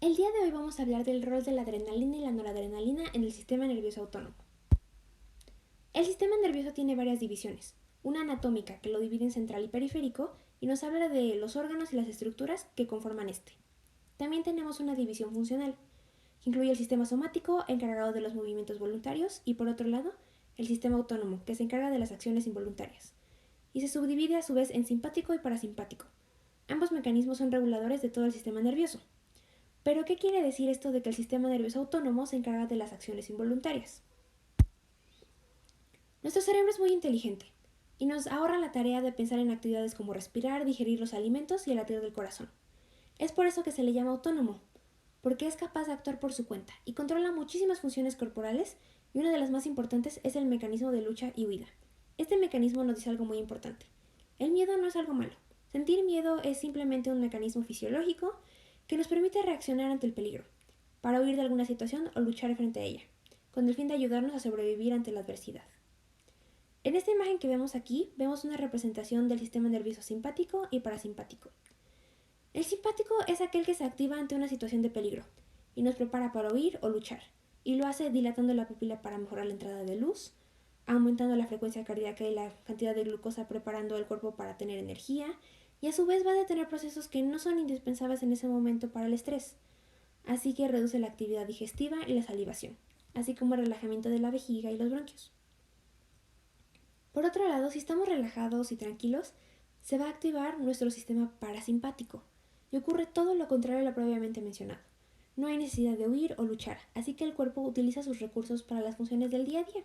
El día de hoy vamos a hablar del rol de la adrenalina y la noradrenalina en el sistema nervioso autónomo. El sistema nervioso tiene varias divisiones, una anatómica que lo divide en central y periférico y nos habla de los órganos y las estructuras que conforman este. También tenemos una división funcional, que incluye el sistema somático encargado de los movimientos voluntarios y por otro lado el sistema autónomo que se encarga de las acciones involuntarias y se subdivide a su vez en simpático y parasimpático. Ambos mecanismos son reguladores de todo el sistema nervioso. ¿Pero qué quiere decir esto de que el sistema nervioso autónomo se encarga de las acciones involuntarias? Nuestro cerebro es muy inteligente y nos ahorra la tarea de pensar en actividades como respirar, digerir los alimentos y el latir del corazón. Es por eso que se le llama autónomo, porque es capaz de actuar por su cuenta y controla muchísimas funciones corporales y una de las más importantes es el mecanismo de lucha y huida. Este mecanismo nos dice algo muy importante. El miedo no es algo malo. Sentir miedo es simplemente un mecanismo fisiológico que nos permite reaccionar ante el peligro, para huir de alguna situación o luchar frente a ella, con el fin de ayudarnos a sobrevivir ante la adversidad. En esta imagen que vemos aquí, vemos una representación del sistema nervioso simpático y parasimpático. El simpático es aquel que se activa ante una situación de peligro y nos prepara para huir o luchar, y lo hace dilatando la pupila para mejorar la entrada de luz, aumentando la frecuencia cardíaca y la cantidad de glucosa preparando el cuerpo para tener energía, y a su vez va a detener procesos que no son indispensables en ese momento para el estrés, así que reduce la actividad digestiva y la salivación, así como el relajamiento de la vejiga y los bronquios. Por otro lado, si estamos relajados y tranquilos, se va a activar nuestro sistema parasimpático, y ocurre todo lo contrario a lo previamente mencionado. No hay necesidad de huir o luchar, así que el cuerpo utiliza sus recursos para las funciones del día a día.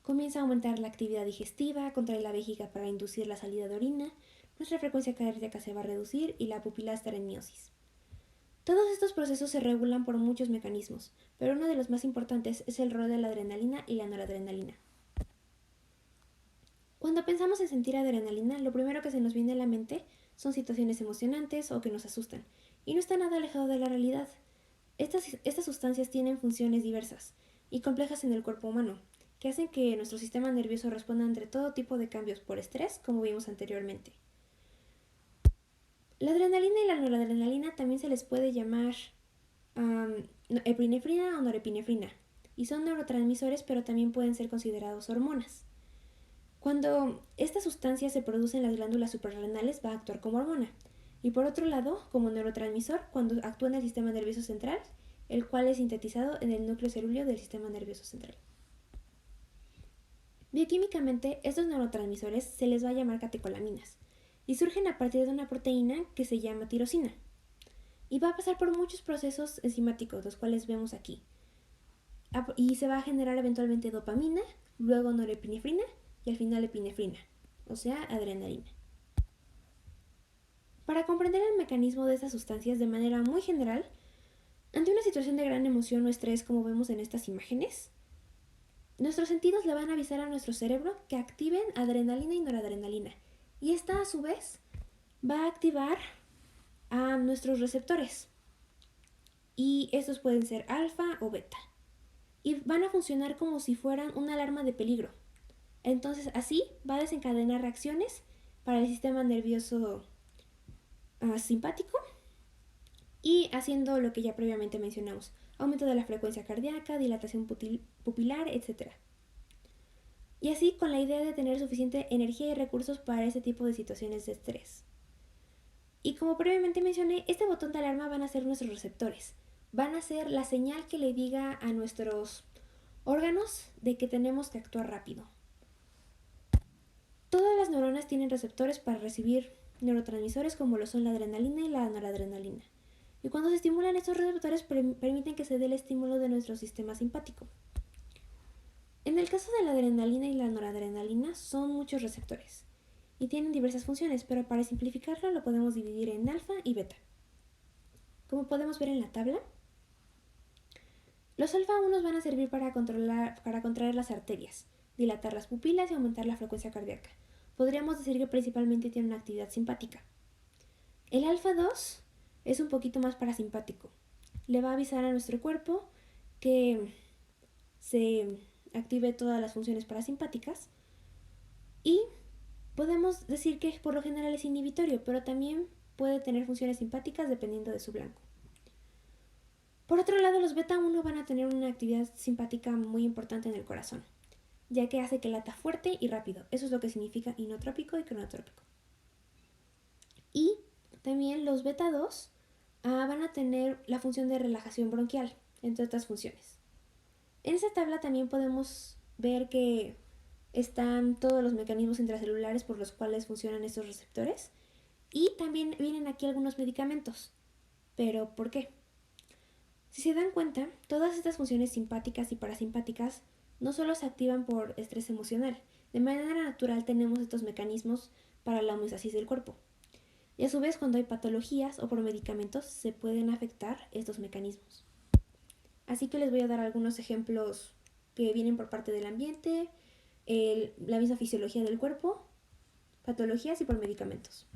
Comienza a aumentar la actividad digestiva, contrae la vejiga para inducir la salida de orina, nuestra frecuencia cardíaca se va a reducir y la pupila estará en miosis. Todos estos procesos se regulan por muchos mecanismos, pero uno de los más importantes es el rol de la adrenalina y la noradrenalina. Cuando pensamos en sentir adrenalina, lo primero que se nos viene a la mente son situaciones emocionantes o que nos asustan, y no está nada alejado de la realidad. Estas sustancias tienen funciones diversas y complejas en el cuerpo humano, que hacen que nuestro sistema nervioso responda ante todo tipo de cambios por estrés, como vimos anteriormente. La adrenalina y la noradrenalina también se les puede llamar epinefrina o norepinefrina, y son neurotransmisores, pero también pueden ser considerados hormonas. Cuando estas sustancias se producen en las glándulas suprarrenales va a actuar como hormona, y por otro lado, como neurotransmisor cuando actúa en el sistema nervioso central, el cual es sintetizado en el núcleo cerúleo del sistema nervioso central. Bioquímicamente, estos neurotransmisores se les va a llamar catecolaminas, y surgen a partir de una proteína que se llama tirosina, y va a pasar por muchos procesos enzimáticos, los cuales vemos aquí, y se va a generar eventualmente dopamina, luego norepinefrina y al final epinefrina, o sea, adrenalina. Para comprender el mecanismo de estas sustancias de manera muy general, ante una situación de gran emoción o estrés como vemos en estas imágenes, nuestros sentidos le van a avisar a nuestro cerebro que activen adrenalina y noradrenalina, y esta a su vez va a activar a nuestros receptores, y estos pueden ser alfa o beta, y van a funcionar como si fueran una alarma de peligro. Entonces así va a desencadenar reacciones para el sistema nervioso simpático y haciendo lo que ya previamente mencionamos, aumento de la frecuencia cardíaca, dilatación pupilar, etc. Y así con la idea de tener suficiente energía y recursos para ese tipo de situaciones de estrés. Y como previamente mencioné, este botón de alarma van a ser nuestros receptores, van a ser la señal que le diga a nuestros órganos de que tenemos que actuar rápido. Todas las neuronas tienen receptores para recibir neurotransmisores como lo son la adrenalina y la noradrenalina. Y cuando se estimulan estos receptores permiten que se dé el estímulo de nuestro sistema simpático. En el caso de la adrenalina y la noradrenalina son muchos receptores y tienen diversas funciones, pero para simplificarlo lo podemos dividir en alfa y beta. Como podemos ver en la tabla, los alfa 1 van a servir para contraer las arterias, dilatar las pupilas y aumentar la frecuencia cardíaca. Podríamos decir que principalmente tiene una actividad simpática. El alfa 2 es un poquito más parasimpático. Le va a avisar a nuestro cuerpo que se active todas las funciones parasimpáticas y podemos decir que por lo general es inhibitorio, pero también puede tener funciones simpáticas dependiendo de su blanco. Por otro lado, los beta 1 van a tener una actividad simpática muy importante en el corazón, ya que hace que lata fuerte y rápido. Eso es lo que significa inotrópico y cronotrópico. Y también los beta 2 van a tener la función de relajación bronquial, entre otras funciones. En esta tabla también podemos ver que están todos los mecanismos intracelulares por los cuales funcionan estos receptores. Y también vienen aquí algunos medicamentos. ¿Pero por qué? Si se dan cuenta, todas estas funciones simpáticas y parasimpáticas no solo se activan por estrés emocional, de manera natural tenemos estos mecanismos para la homeostasis del cuerpo. Y a su vez, cuando hay patologías o por medicamentos, se pueden afectar estos mecanismos. Así que les voy a dar algunos ejemplos que vienen por parte del ambiente, la misma fisiología del cuerpo, patologías y por medicamentos.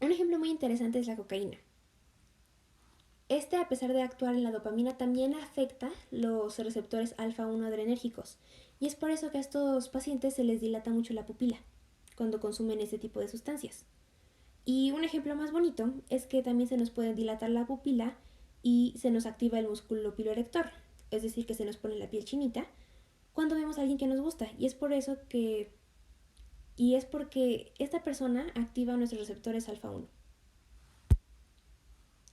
Un ejemplo muy interesante es la cocaína. A pesar de actuar en la dopamina, también afecta los receptores alfa-1 adrenérgicos. Y es por eso que a estos pacientes se les dilata mucho la pupila cuando consumen este tipo de sustancias. Y un ejemplo más bonito es que también se nos puede dilatar la pupila y se nos activa el músculo piloerector, es decir, que se nos pone la piel chinita cuando vemos a alguien que nos gusta. Y es porque esta persona activa nuestros receptores alfa-1.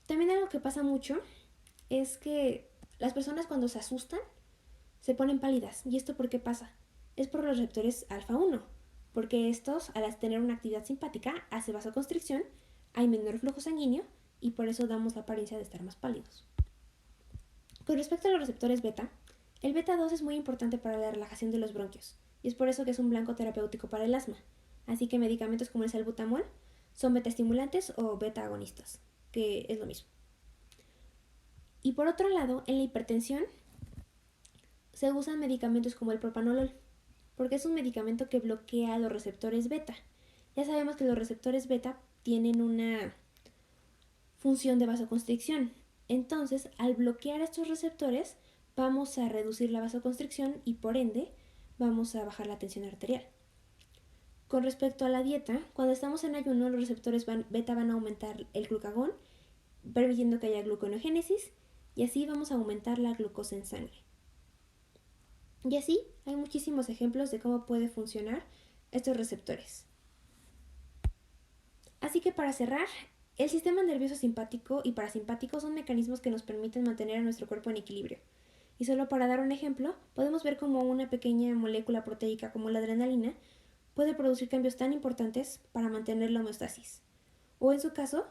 También algo que pasa mucho es que las personas cuando se asustan se ponen pálidas. ¿Y esto por qué pasa? Es por los receptores alfa-1, porque estos, al tener una actividad simpática, hace vasoconstricción, hay menor flujo sanguíneo y por eso damos la apariencia de estar más pálidos. Con respecto a los receptores beta, el beta 2 es muy importante para la relajación de los bronquios y es por eso que es un blanco terapéutico para el asma. Así que medicamentos como el salbutamol son beta estimulantes o beta agonistas, que es lo mismo. Y por otro lado, en la hipertensión se usan medicamentos como el propanolol, porque es un medicamento que bloquea los receptores beta. Ya sabemos que los receptores beta tienen una función de vasoconstricción. Entonces, al bloquear estos receptores, vamos a reducir la vasoconstricción y por ende vamos a bajar la tensión arterial. Con respecto a la dieta, cuando estamos en ayuno, los receptores beta van a aumentar el glucagón, permitiendo que haya gluconeogénesis, y así vamos a aumentar la glucosa en sangre. Y así hay muchísimos ejemplos de cómo puede funcionar estos receptores. Así que para cerrar, el sistema nervioso simpático y parasimpático son mecanismos que nos permiten mantener a nuestro cuerpo en equilibrio. Y solo para dar un ejemplo, podemos ver cómo una pequeña molécula proteica como la adrenalina puede producir cambios tan importantes para mantener la homeostasis. O en su caso,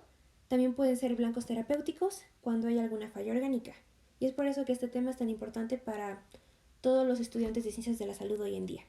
también pueden ser blancos terapéuticos cuando hay alguna falla orgánica. Y es por eso que este tema es tan importante para todos los estudiantes de ciencias de la salud hoy en día.